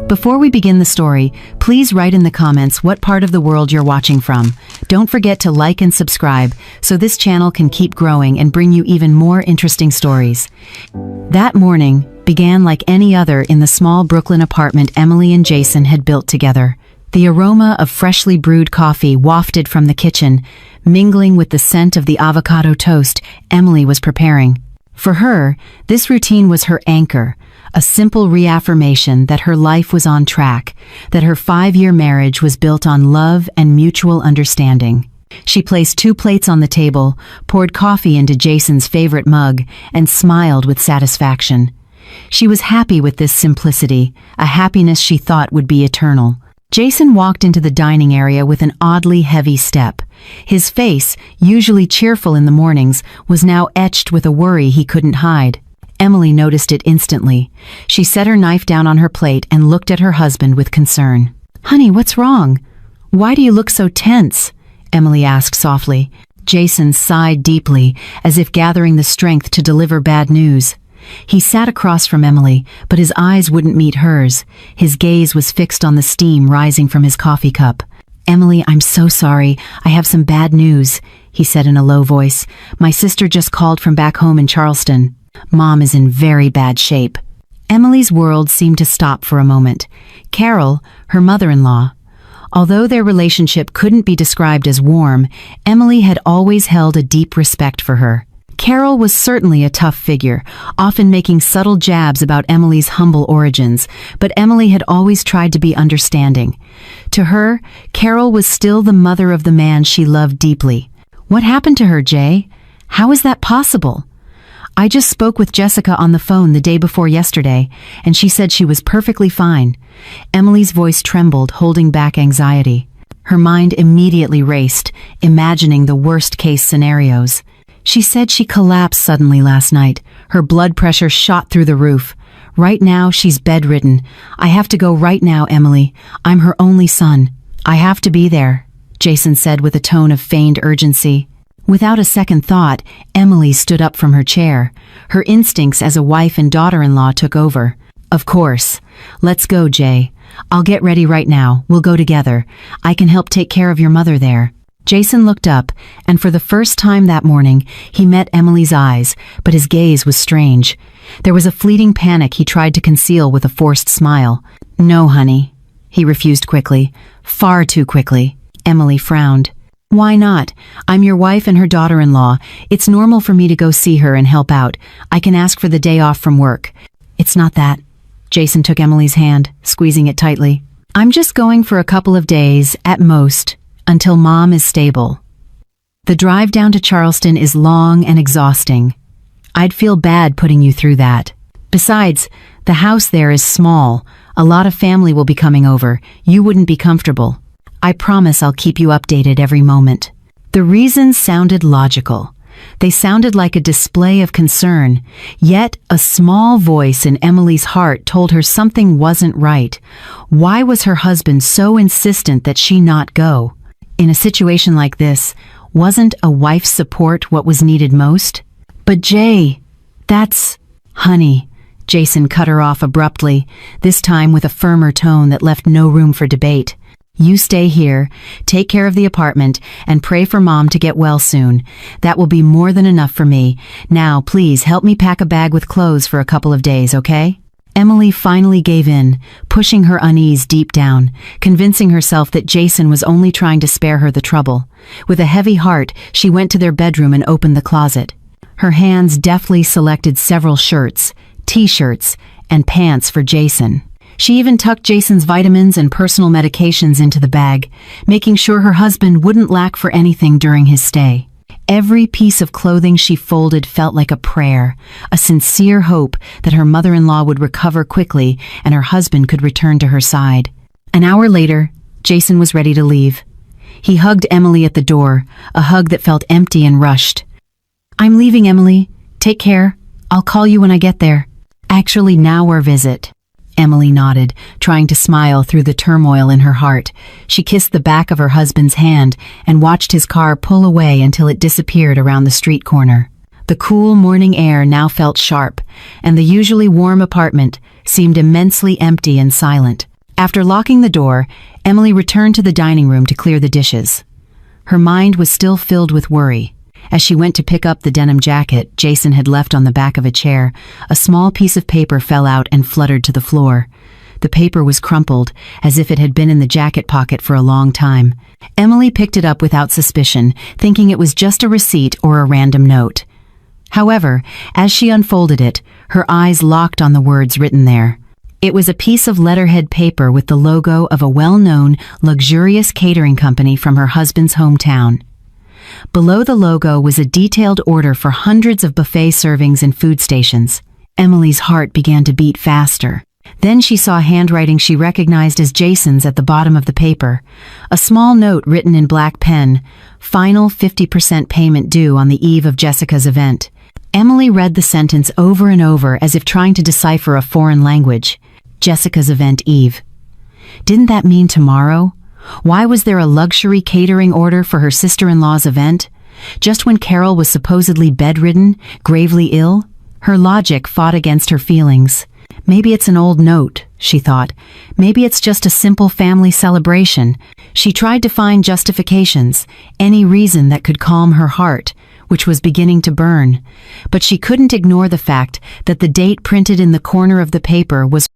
Before we begin the story, please write in the comments what part of the world you're watching from. Don't forget to like and subscribe so this channel can keep growing and bring you even more interesting stories. That morning began like any other in the small Brooklyn apartment Emily and Jason had built together. The aroma of freshly brewed coffee wafted from the kitchen, mingling with the scent of the avocado toast Emily was preparing. For her, this routine was her anchor, a simple reaffirmation that her life was on track, that her 5-year marriage was built on love and mutual understanding. She placed 2 plates on the table, poured coffee into Jason's favorite mug, and smiled with satisfaction. She was happy with this simplicity, a happiness she thought would be eternal. Jason walked into the dining area with an oddly heavy step. His face, usually cheerful in the mornings, was now etched with a worry he couldn't hide. Emily noticed it instantly. She set her knife down on her plate and looked at her husband with concern. "Honey, what's wrong? Why do you look so tense?" Emily asked softly. Jason sighed deeply, as if gathering the strength to deliver bad news. He sat across from Emily, but his eyes wouldn't meet hers. His gaze was fixed on the steam rising from his coffee cup. "Emily, I'm so sorry. I have some bad news," he said in a low voice. "My sister just called from back home in Charleston. Mom is in very bad shape." Emily's world seemed to stop for a moment. Carol, her mother-in-law. Although their relationship couldn't be described as warm, Emily had always held a deep respect for her. Carol was certainly a tough figure, often making subtle jabs about Emily's humble origins, but Emily had always tried to be understanding. To her, Carol was still the mother of the man she loved deeply. "What happened to her, Jay? How is that possible?" "I just spoke with Jessica on the phone the day before yesterday, and she said she was perfectly fine." Emily's voice trembled, holding back anxiety. Her mind immediately raced, imagining the worst-case scenarios. "She said she collapsed suddenly last night. Her blood pressure shot through the roof. Right now, she's bedridden. I have to go right now, Emily. I'm her only son. I have to be there," Jason said with a tone of feigned urgency. Without a second thought, Emily stood up from her chair. Her instincts as a wife and daughter-in-law took over. "Of course. Let's go, Jay. I'll get ready right now. We'll go together. I can help take care of your mother there." Jason looked up, and for the first time that morning, he met Emily's eyes, but his gaze was strange. There was a fleeting panic he tried to conceal with a forced smile. "No, honey," he refused quickly. Far too quickly. Emily frowned. "Why not? I'm your wife and her daughter-in-law. It's normal for me to go see her and help out. I can ask for the day off from work." "It's not that." Jason took Emily's hand, squeezing it tightly. "I'm just going for a couple of days, at most, until Mom is stable. The drive down to Charleston is long and exhausting. I'd feel bad putting you through that. Besides, the house there is small. A lot of family will be coming over. You wouldn't be comfortable. I promise I'll keep you updated every moment." The reasons sounded logical. They sounded like a display of concern, yet a small voice in Emily's heart told her something wasn't right. Why was her husband so insistent that she not go? In a situation like this, wasn't a wife's support what was needed most? "But Jay, that's..." "Honey," Jason cut her off abruptly, this time with a firmer tone that left no room for debate. "You stay here, take care of the apartment, and pray for Mom to get well soon. That will be more than enough for me. Now, please help me pack a bag with clothes for a couple of days, okay?" Emily finally gave in, pushing her unease deep down, convincing herself that Jason was only trying to spare her the trouble. With a heavy heart, she went to their bedroom and opened the closet. Her hands deftly selected several shirts, t-shirts, and pants for Jason. She even tucked Jason's vitamins and personal medications into the bag, making sure her husband wouldn't lack for anything during his stay. Every piece of clothing she folded felt like a prayer, a sincere hope that her mother-in-law would recover quickly and her husband could return to her side. An hour later, Jason was ready to leave. He hugged Emily at the door, a hug that felt empty and rushed. "I'm leaving, Emily. Take care. I'll call you when I get there." "Actually, now our visit." Emily nodded, trying to smile through the turmoil in her heart. She kissed the back of her husband's hand and watched his car pull away until it disappeared around the street corner. The cool morning air now felt sharp, and the usually warm apartment seemed immensely empty and silent. After locking the door, Emily returned to the dining room to clear the dishes. Her mind was still filled with worry. As she went to pick up the denim jacket Jason had left on the back of a chair, a small piece of paper fell out and fluttered to the floor. The paper was crumpled, as if it had been in the jacket pocket for a long time. Emily picked it up without suspicion, thinking it was just a receipt or a random note. However, as she unfolded it, her eyes locked on the words written there. It was a piece of letterhead paper with the logo of a well-known, luxurious catering company from her husband's hometown. Below the logo was a detailed order for hundreds of buffet servings in food stations. Emily's heart began to beat faster. Then she saw handwriting she recognized as Jason's at the bottom of the paper. A small note written in black pen, "Final 50% payment due on the eve of Jessica's event." Emily read the sentence over and over as if trying to decipher a foreign language. Jessica's event eve. Didn't that mean tomorrow? Why was there a luxury catering order for her sister-in-law's event? Just when Carol was supposedly bedridden, gravely ill? Her logic fought against her feelings. Maybe it's an old note, she thought. Maybe it's just a simple family celebration. She tried to find justifications, any reason that could calm her heart, which was beginning to burn. But she couldn't ignore the fact that the date printed in the corner of the paper was